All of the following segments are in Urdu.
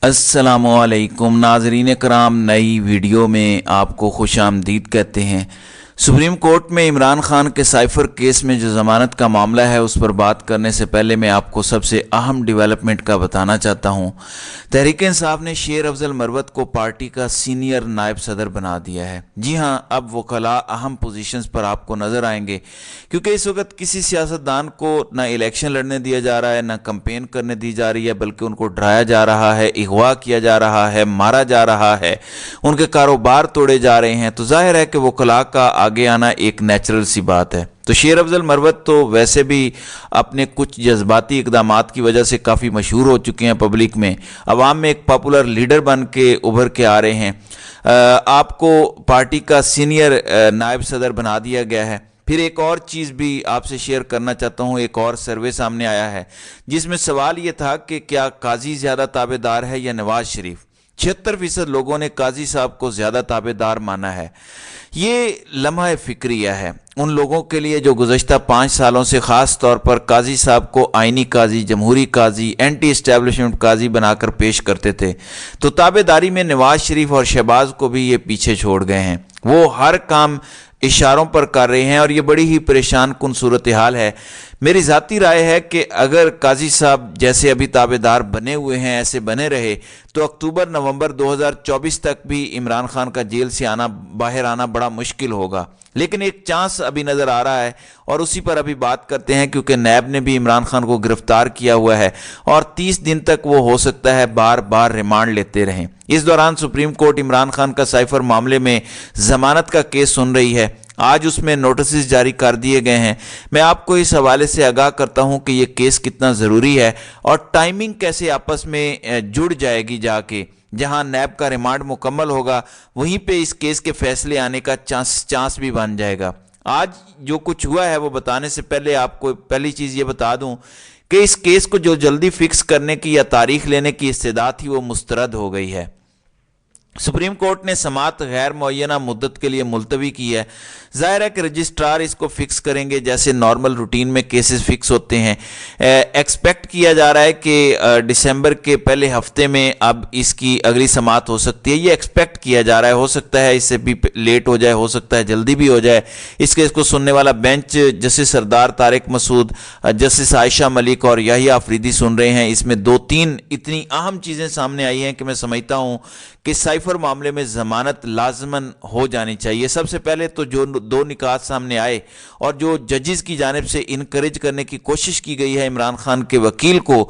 السلام علیکم ناظرین کرام، نئی ویڈیو میں آپ کو خوش آمدید کہتے ہیں۔ سپریم کورٹ میں عمران خان کے سائفر کیس میں جو ضمانت کا معاملہ ہے اس پر بات کرنے سے پہلے میں آپ کو سب سے اہم ڈیولپمنٹ کا بتانا چاہتا ہوں۔ تحریک انصاف نے شیر افضل مروت کو پارٹی کا سینئر نائب صدر بنا دیا ہے۔ جی ہاں، اب وکلاء اہم پوزیشنز پر آپ کو نظر آئیں گے، کیونکہ اس وقت کسی سیاستدان کو نہ الیکشن لڑنے دیا جا رہا ہے، نہ کمپین کرنے دی جا رہی ہے، بلکہ ان کو ڈرایا جا رہا ہے، اغوا کیا جا رہا ہے، مارا جا رہا ہے، ان کے کاروبار توڑے جا رہے ہیں۔ تو ظاہر ہے کہ وکلاء کا آگے آنا ایک نیچرل سی بات ہے۔ تو شیر افضل مروت تو ویسے بھی اپنے کچھ جذباتی اقدامات کی وجہ سے کافی مشہور ہو چکے ہیں، پبلک میں، عوام میں ایک پاپولر لیڈر بن کے ابھر کے آ رہے ہیں۔ آپ کو پارٹی کا سینئر نائب صدر بنا دیا گیا ہے۔ پھر ایک اور چیز بھی آپ سے شیئر کرنا چاہتا ہوں، ایک اور سروے سامنے آیا ہے جس میں سوال یہ تھا کہ کیا قاضی زیادہ تابع دار ہے یا نواز شریف؟ 76% لوگوں نے قاضی صاحب کو زیادہ تابع دار مانا ہے۔ یہ لمحہ فکریہ ہے ان لوگوں کے لیے جو گزشتہ 5 سالوں سے خاص طور پر قاضی صاحب کو آئینی قاضی، جمہوری قاضی، اینٹی اسٹیبلشمنٹ قاضی بنا کر پیش کرتے تھے۔ تو تابع داری میں نواز شریف اور شہباز کو بھی یہ پیچھے چھوڑ گئے ہیں۔ وہ ہر کام اشاروں پر کر رہے ہیں اور یہ بڑی ہی پریشان کن صورتحال ہے۔ میری ذاتی رائے ہے کہ اگر قاضی صاحب جیسے ابھی تابع دار بنے ہوئے ہیں ایسے بنے رہے تو اکتوبر نومبر 2024 تک بھی عمران خان کا جیل سے باہر آنا بڑا مشکل ہوگا۔ لیکن ایک چانس ابھی نظر آ رہا ہے اور اسی پر ابھی بات کرتے ہیں، کیونکہ نیب نے بھی عمران خان کو گرفتار کیا ہوا ہے اور 30 دن تک وہ ہو سکتا ہے بار بار ریمانڈ لیتے رہیں۔ اس دوران سپریم کورٹ عمران خان کا سائفر معاملے میں ضمانت کا کیس سن رہی ہے۔ آج اس میں نوٹسز جاری کر دیے گئے ہیں۔ میں آپ کو اس حوالے سے آگاہ کرتا ہوں کہ یہ کیس کتنا ضروری ہے اور ٹائمنگ کیسے آپس میں جڑ جائے گی۔ جا کے جہاں نیب کا ریمانڈ مکمل ہوگا وہیں پہ اس کیس کے فیصلے آنے کا چانس بھی بن جائے گا۔ آج جو کچھ ہوا ہے وہ بتانے سے پہلے آپ کو پہلی چیز یہ بتا دوں کہ اس کیس کو جو جلدی فکس کرنے کی یا تاریخ لینے کی استدعا تھی وہ مسترد ہو گئی ہے۔ سپریم کورٹ نے سماعت غیر معینہ مدت کے لیے ملتوی کی ہے۔ ظاہر ہے کہ رجسٹرار اس کو فکس کریں گے جیسے نارمل روٹین میں کیسز فکس ہوتے ہیں۔ ایکسپیکٹ کیا جا رہا ہے کہ دسمبر کے پہلے ہفتے میں اب اس کی اگلی سماعت ہو سکتی ہے۔ یہ ایکسپیکٹ کیا جا رہا ہے، ہو سکتا ہے اس سے بھی لیٹ ہو جائے، ہو سکتا ہے جلدی بھی ہو جائے۔ اس کیس کو سننے والا بینچ جسٹس سردار طارق مسعود، جسٹس عائشہ ملک اور یحییٰ آفریدی سن رہے ہیں۔ اس میں 2-3 اتنی اہم چیزیں سامنے آئی ہیں کہ میں سمجھتا ہوں کہ سائفر معاملے میں ضمانت لازماً ہو جانی چاہیے۔ سب سے پہلے تو جو 2 نکات سامنے آئے اور جو ججز کی جانب سے انکریج کرنے کی کوشش کی گئی ہے عمران خان کے وکیل کو،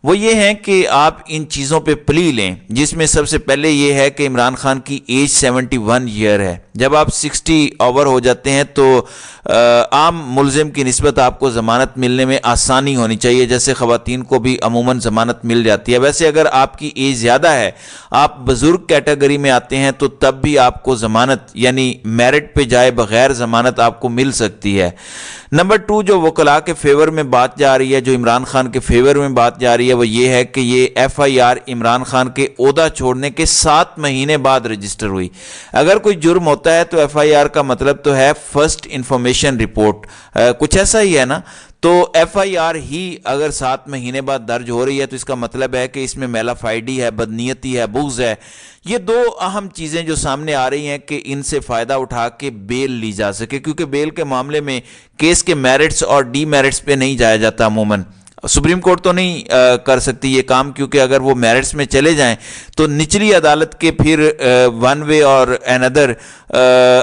وہ یہ ہیں کہ آپ ان چیزوں پہ پلی لیں، جس میں سب سے پہلے یہ ہے کہ عمران خان کی ایج 71 ایئر ہے۔ جب آپ 60 اوور ہو جاتے ہیں تو عام ملزم کی نسبت آپ کو ضمانت ملنے میں آسانی ہونی چاہیے، جیسے خواتین کو بھی عموماً ضمانت مل جاتی ہے۔ ویسے اگر آپ کی ایج زیادہ ہے، آپ بزرگ کیٹیگری میں آتے ہیں تو تب بھی آپ کو ضمانت یعنی میرٹ پہ جائے بغیر ضمانت آپ کو مل سکتی ہے۔ نمبر 2 جو وکلاء کے فیور میں بات جا رہی ہے، جو عمران خان کے فیور میں بات جا رہی ہے، وہ یہ ہے کہ یہ FIR عمران خان کے عہدہ چھوڑنے کے 7 مہینے بعد رجسٹر ہوئی۔ اگر کوئی جرم ہوتا ہے تو FIR کا مطلب تو ہے فرسٹ انفارمیشن رپورٹ، کچھ ایسا ہی ہے نا۔ تو FIR ہی اگر 7 مہینے بعد درج ہو رہی ہے تو اس کا مطلب ہے کہ اس میں میلا فائڈی ہے، بدنیتی ہے، بغض ہے۔ یہ 2 اہم چیزیں جو سامنے آ رہی ہیں کہ ان سے فائدہ اٹھا کے بیل لی جا سکے، کیونکہ بیل کے معاملے میں کیس کے میرٹس اور ڈی میرٹس پہ نہیں جایا جاتا عموماً۔ سپریم کورٹ تو نہیں کر سکتی یہ کام، کیونکہ اگر وہ میرٹس میں چلے جائیں تو نچلی عدالت کے پھر ون وے اور اینادر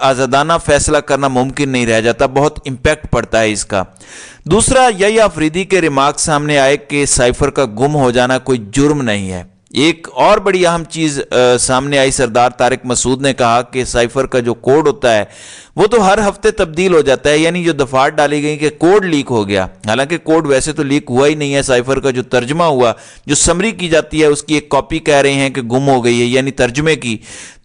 آزادانہ فیصلہ کرنا ممکن نہیں رہ جاتا، بہت امپیکٹ پڑتا ہے اس کا۔ دوسرا، یحییٰ آفریدی کے ریمارک سامنے آئے کہ سائفر کا گم ہو جانا کوئی جرم نہیں ہے۔ ایک اور بڑی اہم چیز سامنے آئی، سردار طارق مسعود نے کہا کہ سائفر کا جو کوڈ ہوتا ہے وہ تو ہر ہفتے تبدیل ہو جاتا ہے، یعنی جو دفعات ڈالی گئی کہ کوڈ لیک ہو گیا، حالانکہ کوڈ ویسے تو لیک ہوا ہی نہیں ہے۔ سائفر کا جو ترجمہ ہوا، جو سمری کی جاتی ہے، اس کی ایک کاپی کہہ رہے ہیں کہ گم ہو گئی ہے، یعنی ترجمے کی،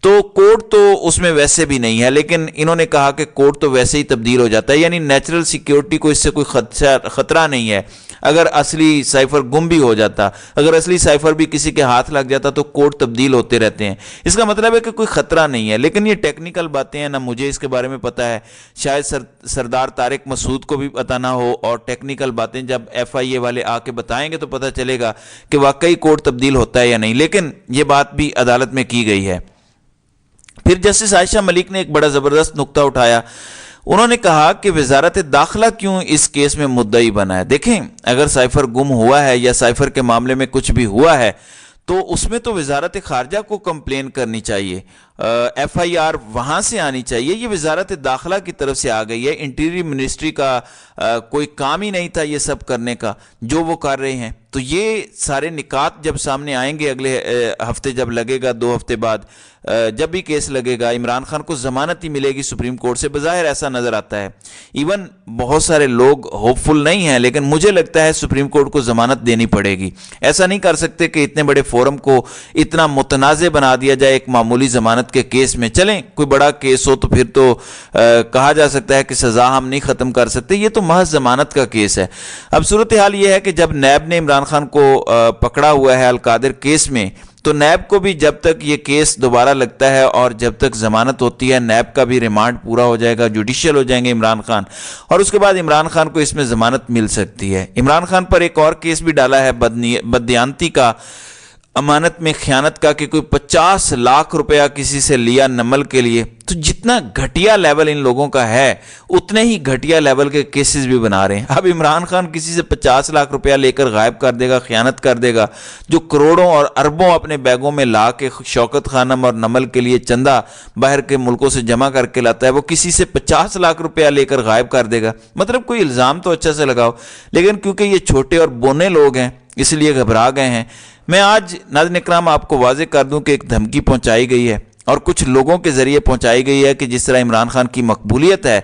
تو کوڈ تو اس میں ویسے بھی نہیں ہے، لیکن انہوں نے کہا کہ کوڈ تو ویسے ہی تبدیل ہو جاتا ہے، یعنی نیچرل سیکیورٹی کو اس سے کوئی خطرہ نہیں ہے۔ اگر اصلی سائفر گم بھی ہو جاتا، اگر اصلی سائفر بھی کسی کے ہاتھ لگ جاتا تو کوڈ تبدیل ہوتے رہتے ہیں، اس کا مطلب ہے کہ کوئی خطرہ نہیں ہے۔ لیکن یہ ٹیکنیکل باتیں ہیں، نہ مجھے اس کے بارے میں پتہ ہے, شاید سردار طارق مسعود کو بھی پتہ نہ ہو, اور ٹیکنیکل باتیں جب FIA والے آ کے بتائیں گے تو پتہ چلے گا کہ واقعی کوڈ تبدیل ہوتا ہے یا نہیں, لیکن یہ بات بھی عدالت میں کی گئی ہے. پھر جسٹس عائشہ ملک نے ایک بڑا زبردست نقطہ اٹھایا. انہوں نے کہا کہ وزارت داخلہ کیوں اس کیس میں مدعی بنا ہے. دیکھیں, اگر سائفر گم ہوا ہے یا سائفر کے معاملے میں کچھ بھی ہوا ہے تو اس میں تو وزارت خارجہ کو کمپلین کرنی چاہیے, FIR وہاں سے آنی چاہیے. یہ وزارت داخلہ کی طرف سے آ گئی ہے. انٹیریئر منسٹری کا کوئی کام ہی نہیں تھا یہ سب کرنے کا جو وہ کر رہے ہیں. تو یہ سارے نکات جب سامنے آئیں گے اگلے ہفتے, جب لگے گا 2 ہفتے بعد, جب بھی کیس لگے گا, عمران خان کو ضمانت ہی ملے گی سپریم کورٹ سے, بظاہر ایسا نظر آتا ہے. ایون بہت سارے لوگ ہوپ فل نہیں ہیں, لیکن مجھے لگتا ہے سپریم کورٹ کو ضمانت دینی پڑے گی. ایسا نہیں کر سکتے کہ اتنے بڑے فورم کو اتنا متنازع بنا دیا جائے ایک معمولی ضمانت کے کیس میں. چلیں کوئی بڑا کیس ہو تو پھر تو کہا جا سکتا ہے کہ سزا ہم نہیں ختم کر سکتے, یہ تو محض ضمانت کا کیس ہے. اب صورتحال یہ ہے کہ جب نیب نے عمران خان کو پکڑا ہوا ہے القادر کیس میں, تو نیب کو بھی جب تک یہ کیس دوبارہ لگتا ہے اور جب تک ضمانت ہوتی ہے, نیب کا بھی ریمانڈ پورا ہو جائے گا, جوڈیشل ہو جائیں گے عمران خان, اور اس کے بعد عمران خان کو اس میں ضمانت مل سکتی ہے. عمران خان پر ایک اور کیس بھی ڈالا ہے بددیانتی کا, امانت میں خیانت کا, کہ کوئی 50 لاکھ روپیہ کسی سے لیا نمل کے لیے. تو جتنا گھٹیا لیول ان لوگوں کا ہے اتنے ہی گھٹیا لیول کے کیسز بھی بنا رہے ہیں. اب عمران خان کسی سے 50 لاکھ روپیہ لے کر غائب کر دے گا, خیانت کر دے گا, جو کروڑوں اور اربوں اپنے بیگوں میں لا کے شوکت خانم اور نمل کے لیے چندہ باہر کے ملکوں سے جمع کر کے لاتا ہے, وہ کسی سے 50 لاکھ روپیہ لے کر غائب کر دے گا. مطلب کوئی الزام تو اچھا سے لگاؤ, لیکن کیونکہ یہ چھوٹے اور بونے لوگ ہیں اس لیے گھبرا گئے ہیں. میں آج ناظرین اکرام آپ کو واضح کر دوں کہ ایک دھمکی پہنچائی گئی ہے, اور کچھ لوگوں کے ذریعے پہنچائی گئی ہے, کہ جس طرح عمران خان کی مقبولیت ہے,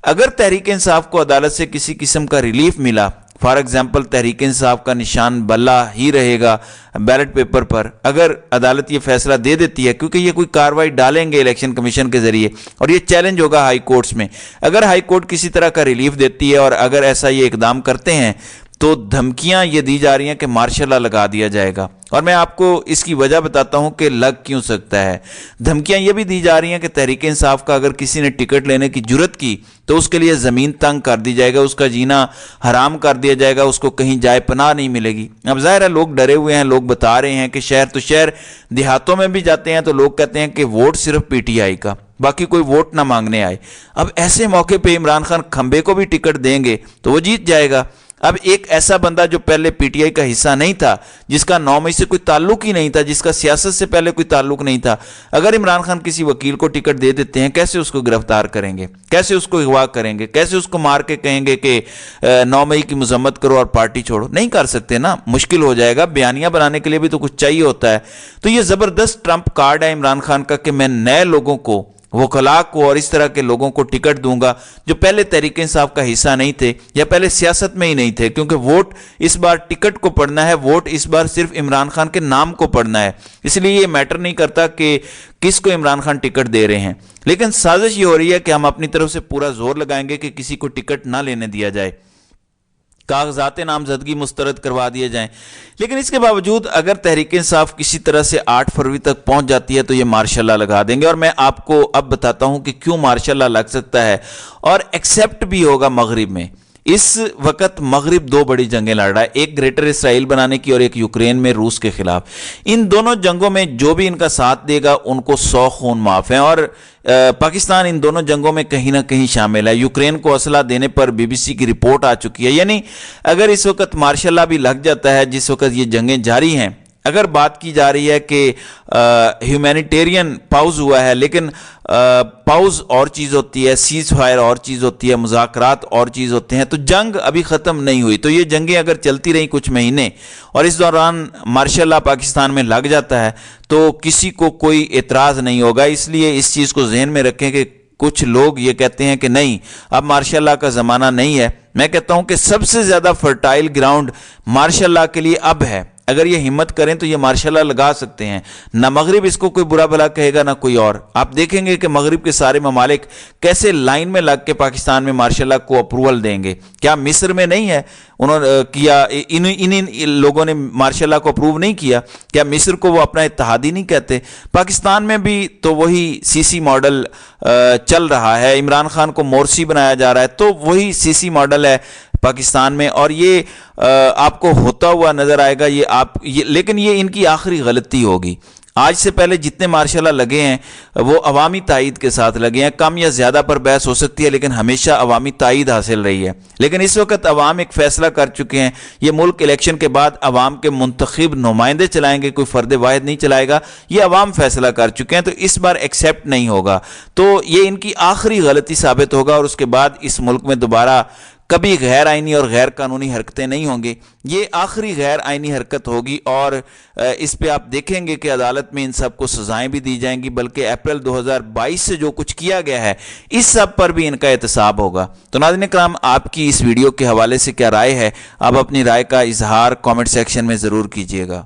اگر تحریک انصاف کو عدالت سے کسی قسم کا ریلیف ملا, فار ایگزامپل تحریک انصاف کا نشان بلہ ہی رہے گا بیلٹ پیپر پر, اگر عدالت یہ فیصلہ دے دیتی ہے, کیونکہ یہ کوئی کارروائی ڈالیں گے الیکشن کمیشن کے ذریعے اور یہ چیلنج ہوگا ہائی کورٹس میں, اگر ہائی کورٹ کسی طرح کا ریلیف دیتی ہے اور اگر ایسا یہ اقدام کرتے ہیں, تو دھمکیاں یہ دی جا رہی ہیں کہ مارشل لا لگا دیا جائے گا. اور میں آپ کو اس کی وجہ بتاتا ہوں کہ لگ کیوں سکتا ہے. دھمکیاں یہ بھی دی جا رہی ہیں کہ تحریک انصاف کا اگر کسی نے ٹکٹ لینے کی جرت کی تو اس کے لیے زمین تنگ کر دی جائے گا, اس کا جینا حرام کر دیا جائے گا, اس کو کہیں جائے پناہ نہیں ملے گی. اب ظاہر ہے لوگ ڈرے ہوئے ہیں, لوگ بتا رہے ہیں کہ شہر تو شہر دیہاتوں میں بھی جاتے ہیں تو لوگ کہتے ہیں کہ ووٹ صرف PTI کا, باقی کوئی ووٹ نہ مانگنے آئے. اب ایسے موقع پہ عمران خان کھمبے کو بھی ٹکٹ دیں گے تو وہ جیت جائے گا. اب ایک ایسا بندہ جو پہلے PTI کا حصہ نہیں تھا, جس کا 9 مئی سے کوئی تعلق ہی نہیں تھا, جس کا سیاست سے پہلے کوئی تعلق نہیں تھا, اگر عمران خان کسی وکیل کو ٹکٹ دے دیتے ہیں, کیسے اس کو گرفتار کریں گے, کیسے اس کو اغوا کریں گے, کیسے اس کو مار کے کہیں گے کہ 9 مئی کی مذمت کرو اور پارٹی چھوڑو؟ نہیں کر سکتے نا, مشکل ہو جائے گا. بیانیہ بنانے کے لیے بھی تو کچھ چاہیے ہوتا ہے. تو یہ زبردست ٹرمپ کارڈ ہے عمران خان کا کہ میں نئے لوگوں کو, وکلاء کو اور اس طرح کے لوگوں کو ٹکٹ دوں گا جو پہلے تحریک انصاف کا حصہ نہیں تھے یا پہلے سیاست میں ہی نہیں تھے, کیونکہ ووٹ اس بار ٹکٹ کو پڑنا ہے, ووٹ اس بار صرف عمران خان کے نام کو پڑنا ہے. اس لیے یہ میٹر نہیں کرتا کہ کس کو عمران خان ٹکٹ دے رہے ہیں, لیکن سازش یہ ہو رہی ہے کہ ہم اپنی طرف سے پورا زور لگائیں گے کہ کسی کو ٹکٹ نہ لینے دیا جائے, کاغذات نامزدگی مسترد کروا دیے جائیں. لیکن اس کے باوجود اگر تحریک انصاف کسی طرح سے 8 فروری تک پہنچ جاتی ہے تو یہ مارشل لا لگا دیں گے. اور میں آپ کو اب بتاتا ہوں کہ کیوں مارشل لا لگ سکتا ہے, اور ایکسیپٹ بھی ہوگا مغرب میں. اس وقت مغرب 2 بڑی جنگیں لڑ رہا ہے, ایک گریٹر اسرائیل بنانے کی اور ایک یوکرین میں روس کے خلاف. ان دونوں جنگوں میں جو بھی ان کا ساتھ دے گا ان کو 100 خون معاف ہیں, اور پاکستان ان دونوں جنگوں میں کہیں نہ کہیں شامل ہے. یوکرین کو اسلحہ دینے پر BBC کی رپورٹ آ چکی ہے. یعنی اگر اس وقت مارشل لا بھی لگ جاتا ہے, جس وقت یہ جنگیں جاری ہیں, اگر بات کی جا رہی ہے کہ ہیومینیٹیرین پاؤز ہوا ہے, لیکن پاؤز اور چیز ہوتی ہے, سیز فائر اور چیز ہوتی ہے, مذاکرات اور چیز ہوتے ہیں, تو جنگ ابھی ختم نہیں ہوئی. تو یہ جنگیں اگر چلتی رہیں کچھ مہینے اور اس دوران مارشل لا پاکستان میں لگ جاتا ہے تو کسی کو کوئی اعتراض نہیں ہوگا. اس لیے اس چیز کو ذہن میں رکھیں کہ کچھ لوگ یہ کہتے ہیں کہ نہیں اب مارشل لا کا زمانہ نہیں ہے. میں کہتا ہوں کہ سب سے زیادہ فرٹائل گراؤنڈ مارشل لا کے لیے اب ہے, اگر یہ ہمت کریں تو یہ مارشل لا لگا سکتے ہیں. نہ مغرب اس کو کوئی برا بھلا کہے گا نہ کوئی اور. آپ دیکھیں گے کہ مغرب کے سارے ممالک کیسے لائن میں لگ کے پاکستان میں مارشل لا کو اپروول دیں گے. کیا مصر میں نہیں ہے؟ انہوں نے کیا ان لوگوں نے مارشل لا کو اپروو نہیں کیا؟ کیا مصر کو وہ اپنا اتحادی نہیں کہتے؟ پاکستان میں بھی تو وہی سی سی ماڈل چل رہا ہے. عمران خان کو مورسی بنایا جا رہا ہے تو وہی سی سی ماڈل ہے پاکستان میں، اور یہ آپ کو ہوتا ہوا نظر آئے گا. لیکن یہ ان کی آخری غلطی ہوگی. آج سے پہلے جتنے مارشل لا لگے ہیں وہ عوامی تائید کے ساتھ لگے ہیں. کم یا زیادہ پر بحث ہو سکتی ہے لیکن ہمیشہ عوامی تائید حاصل رہی ہے. لیکن اس وقت عوام ایک فیصلہ کر چکے ہیں. یہ ملک الیکشن کے بعد عوام کے منتخب نمائندے چلائیں گے، کوئی فرد واحد نہیں چلائے گا. یہ عوام فیصلہ کر چکے ہیں تو اس بار ایکسیپٹ نہیں ہوگا. تو یہ ان کی آخری غلطی ثابت ہوگا اور اس کے بعد اس ملک میں دوبارہ کبھی غیر آئینی اور غیر قانونی حرکتیں نہیں ہوں گی. یہ آخری غیر آئینی حرکت ہوگی اور اس پہ آپ دیکھیں گے کہ عدالت میں ان سب کو سزائیں بھی دی جائیں گی، بلکہ اپریل 2022 سے جو کچھ کیا گیا ہے اس سب پر بھی ان کا احتساب ہوگا. تو ناظرین کرام، آپ کی اس ویڈیو کے حوالے سے کیا رائے ہے؟ آپ اپنی رائے کا اظہار کامنٹ سیکشن میں ضرور کیجیے گا.